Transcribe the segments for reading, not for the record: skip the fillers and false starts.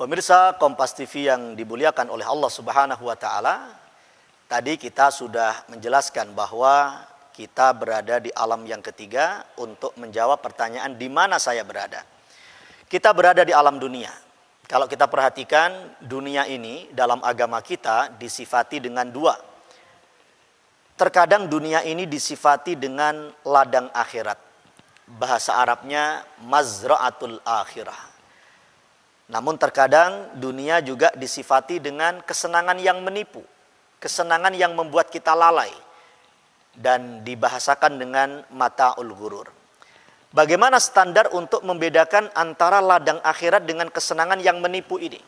Pemirsa Kompas TV yang dimuliakan oleh Allah Subhanahu wa taala, tadi kita sudah menjelaskan bahwa kita berada di alam yang ketiga untuk menjawab pertanyaan di mana saya berada. Kita berada di alam dunia. Kalau kita perhatikan, dunia ini dalam agama kita disifati dengan dua. Terkadang dunia ini disifati dengan ladang akhirat. Bahasa Arabnya mazra'atul akhirah. Namun terkadang dunia juga disifati dengan kesenangan yang menipu, kesenangan yang membuat kita lalai, dan dibahasakan dengan mata'ul ghurur. Bagaimana standar untuk membedakan antara ladang akhirat dengan kesenangan yang menipu ini?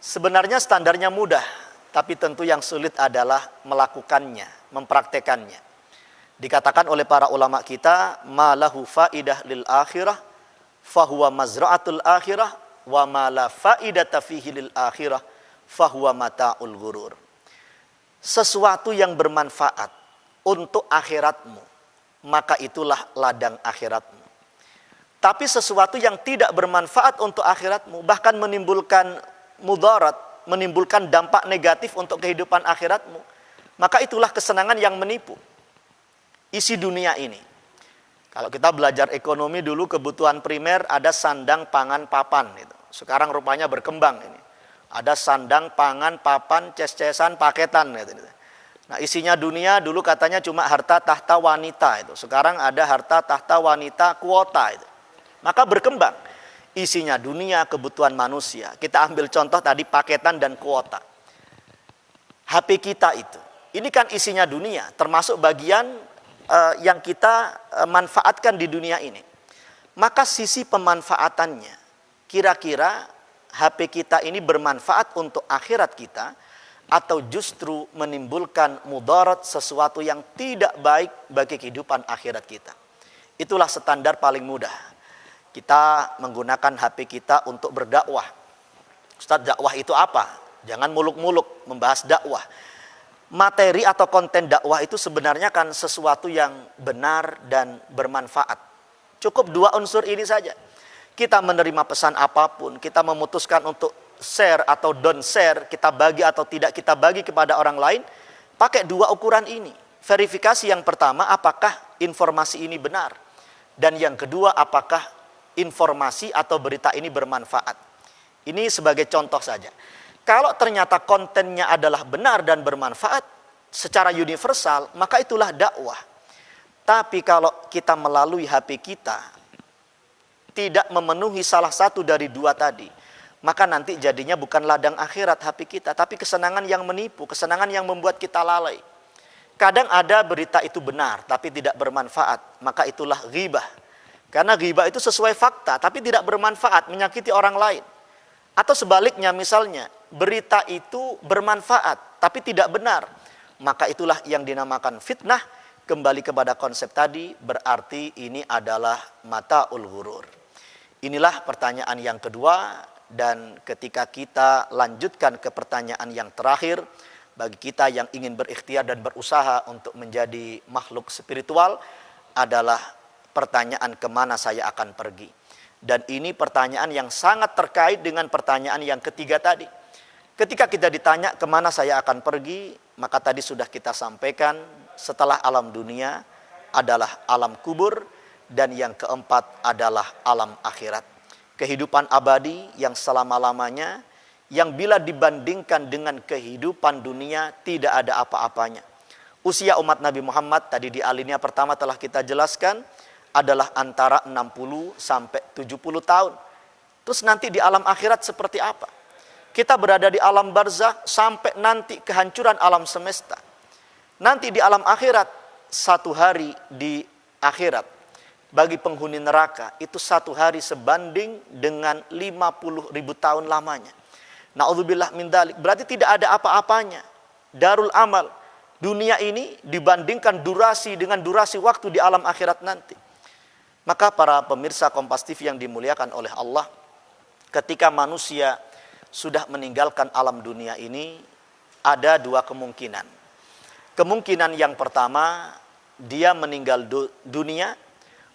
Sebenarnya standarnya mudah, tapi tentu yang sulit adalah melakukannya, mempraktekannya. Dikatakan oleh para ulama kita, ma lahu faidah lil akhirah fahuwa mazra'atul akhirah wa ma la faidata fihi lil akhirah fahuwa mata'ul ghurur. Sesuatu yang bermanfaat untuk akhiratmu, maka itulah ladang akhiratmu. Tapi sesuatu yang tidak bermanfaat untuk akhiratmu, bahkan menimbulkan mudarat, menimbulkan dampak negatif untuk kehidupan akhiratmu, maka itulah kesenangan yang menipu. Isi dunia ini, kalau kita belajar ekonomi dulu, kebutuhan primer ada sandang, pangan, papan. Sekarang rupanya berkembang ini. Ada sandang, pangan, papan, ces-cesan, paketan. Nah, isinya dunia dulu katanya cuma harta tahta wanita. Sekarang ada harta tahta wanita kuota. Maka berkembang. Isinya dunia, kebutuhan manusia. Kita ambil contoh tadi paketan dan kuota. HP kita itu. Ini kan isinya dunia, termasuk bagian yang kita manfaatkan di dunia ini. Maka sisi pemanfaatannya, kira-kira HP kita ini bermanfaat untuk akhirat kita atau justru menimbulkan mudarat, sesuatu yang tidak baik bagi kehidupan akhirat kita. Itulah standar paling mudah. Kita menggunakan HP kita untuk berdakwah. Ustaz, dakwah itu apa? Jangan muluk-muluk membahas dakwah. Materi atau konten dakwah itu sebenarnya kan sesuatu yang benar dan bermanfaat. Cukup dua unsur ini saja. Kita menerima pesan apapun, kita memutuskan untuk share atau don't share, kita bagi atau tidak kita bagi kepada orang lain, pakai dua ukuran ini. Verifikasi yang pertama, apakah informasi ini benar? Dan yang kedua, apakah informasi atau berita ini bermanfaat? Ini sebagai contoh saja. Kalau ternyata kontennya adalah benar dan bermanfaat secara universal, maka itulah dakwah. Tapi kalau kita melalui HP kita tidak memenuhi salah satu dari dua tadi, maka nanti jadinya bukan ladang akhirat HP kita, tapi kesenangan yang menipu, kesenangan yang membuat kita lalai. Kadang ada berita itu benar tapi tidak bermanfaat, maka itulah ghibah. Karena ghibah itu sesuai fakta tapi tidak bermanfaat, menyakiti orang lain. Atau sebaliknya, misalnya berita itu bermanfaat tapi tidak benar, maka itulah yang dinamakan fitnah. Kembali kepada konsep tadi, berarti ini adalah mata'ul ghurur. Inilah pertanyaan yang kedua, dan ketika kita lanjutkan ke pertanyaan yang terakhir, bagi kita yang ingin berikhtiar dan berusaha untuk menjadi makhluk spiritual, adalah pertanyaan kemana saya akan pergi. Dan ini pertanyaan yang sangat terkait dengan pertanyaan yang ketiga tadi. Ketika kita ditanya kemana saya akan pergi, maka tadi sudah kita sampaikan, setelah alam dunia adalah alam kubur, dan yang keempat adalah alam akhirat. Kehidupan abadi yang selama-lamanya, yang bila dibandingkan dengan kehidupan dunia tidak ada apa-apanya. Usia umat Nabi Muhammad tadi di alinea pertama telah kita jelaskan, adalah antara 60 sampai 70 tahun. Terus nanti di alam akhirat seperti apa? Kita berada di alam barzakh sampai nanti kehancuran alam semesta. Nanti di alam akhirat, satu hari di akhirat bagi penghuni neraka itu satu hari sebanding dengan 50.000 tahun lamanya. Na'udzubillah min dzalik. Berarti tidak ada apa-apanya. Darul amal dunia ini dibandingkan durasi dengan durasi waktu di alam akhirat nanti. Maka para pemirsa Kompas TV yang dimuliakan oleh Allah, ketika manusia sudah meninggalkan alam dunia ini, ada dua kemungkinan. Kemungkinan yang pertama, dia meninggal dunia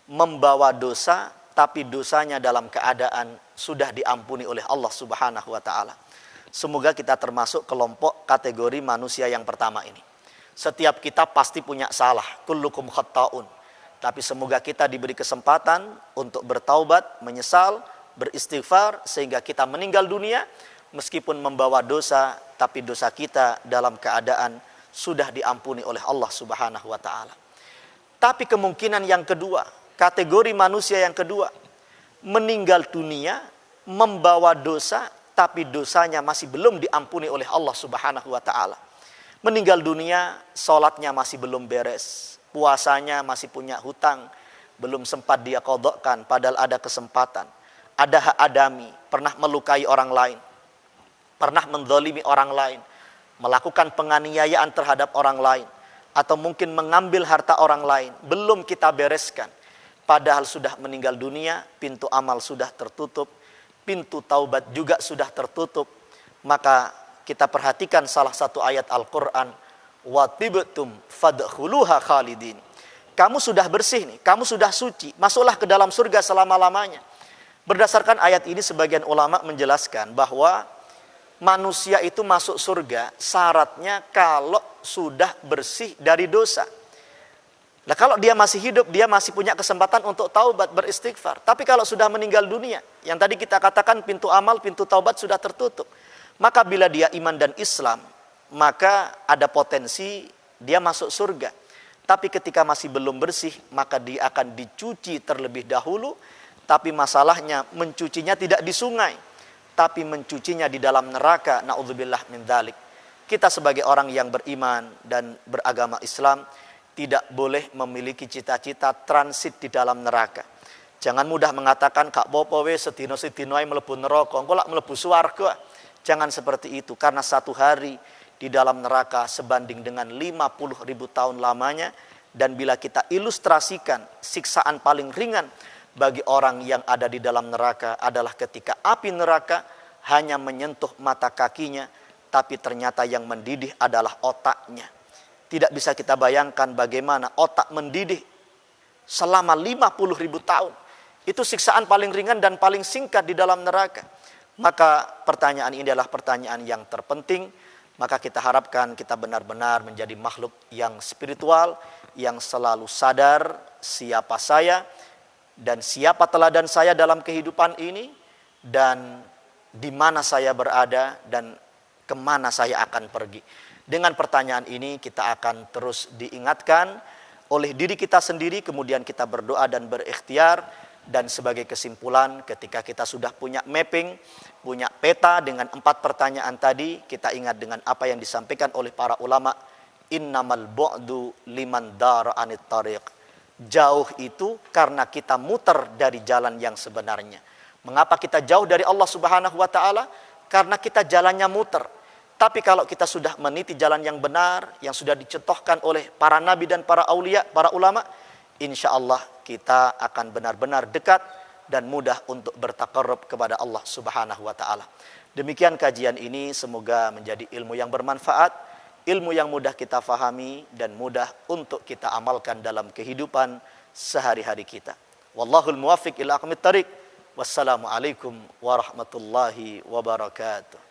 membawa dosa tapi dosanya dalam keadaan sudah diampuni oleh Allah Subhanahu wa taala. Semoga kita termasuk kelompok kategori manusia yang pertama ini. Setiap kita pasti punya salah, kullukum khatta'un. Tapi semoga kita diberi kesempatan untuk bertaubat, menyesal, beristighfar sehingga kita meninggal dunia meskipun membawa dosa, tapi dosa kita dalam keadaan sudah diampuni oleh Allah Subhanahu wa taala. Tapi kemungkinan yang kedua, kategori manusia yang kedua, meninggal dunia membawa dosa tapi dosanya masih belum diampuni oleh Allah Subhanahu wa taala. Meninggal dunia, salatnya masih belum beres, puasanya masih punya hutang, belum sempat dia qadhakan padahal ada kesempatan. Ada hak adami, pernah melukai orang lain, pernah menzalimi orang lain, melakukan penganiayaan terhadap orang lain, atau mungkin mengambil harta orang lain, belum kita bereskan. Padahal sudah meninggal dunia, pintu amal sudah tertutup, pintu taubat juga sudah tertutup. Maka kita perhatikan salah satu ayat Al-Quran, wa tibtum fadkhuluha khalidin. Kamu sudah bersih nih, kamu sudah suci, masuklah ke dalam surga selama-lamanya. Berdasarkan ayat ini sebagian ulama menjelaskan bahwa manusia itu masuk surga syaratnya kalau sudah bersih dari dosa. Nah, kalau dia masih hidup, dia masih punya kesempatan untuk taubat, beristighfar. Tapi kalau sudah meninggal dunia, yang tadi kita katakan pintu amal, pintu taubat sudah tertutup. Maka bila dia iman dan Islam, maka ada potensi dia masuk surga. Tapi ketika masih belum bersih, maka dia akan dicuci terlebih dahulu. Tapi masalahnya mencucinya tidak di sungai, tapi mencucinya di dalam neraka. Na'udzubillah min dzalik. Kita sebagai orang yang beriman dan beragama Islam tidak boleh memiliki cita-cita transit di dalam neraka. Jangan mudah mengatakan kak popo we sedino-sedino ae mlebu neraka, engko lak mlebu swarga. Jangan seperti itu, karena satu hari di dalam neraka sebanding dengan 50.000 tahun lamanya. Dan bila kita ilustrasikan siksaan paling ringan bagi orang yang ada di dalam neraka adalah ketika api neraka hanya menyentuh mata kakinya, tapi ternyata yang mendidih adalah otaknya. Tidak bisa kita bayangkan bagaimana otak mendidih selama 50.000 tahun. Itu siksaan paling ringan dan paling singkat di dalam neraka. Maka pertanyaan ini adalah pertanyaan yang terpenting. Maka kita harapkan kita benar-benar menjadi makhluk yang spiritual, yang selalu sadar siapa saya dan siapa teladan saya dalam kehidupan ini, dan di mana saya berada dan kemana saya akan pergi. Dengan pertanyaan ini kita akan terus diingatkan oleh diri kita sendiri, kemudian kita berdoa dan berikhtiar. Dan sebagai kesimpulan, ketika kita sudah punya mapping, punya peta dengan 4 pertanyaan tadi, kita ingat dengan apa yang disampaikan oleh para ulama, innamal bu'du liman dara anit tariq. Jauh itu karena kita muter dari jalan yang sebenarnya. Mengapa kita jauh dari Allah Subhanahu wa taala? Karena kita jalannya muter. Tapi kalau kita sudah meniti jalan yang benar, yang sudah dicontohkan oleh para nabi dan para aulia, para ulama, insya Allah kita akan benar-benar dekat dan mudah untuk bertaqarrub kepada Allah Subhanahu wa taala. Demikian kajian ini, semoga menjadi ilmu yang bermanfaat, ilmu yang mudah kita fahami dan mudah untuk kita amalkan dalam kehidupan sehari-hari kita. Wallahul muwaffiq ila aqwamit thariq. Wassalamualaikum warahmatullahi wabarakatuh.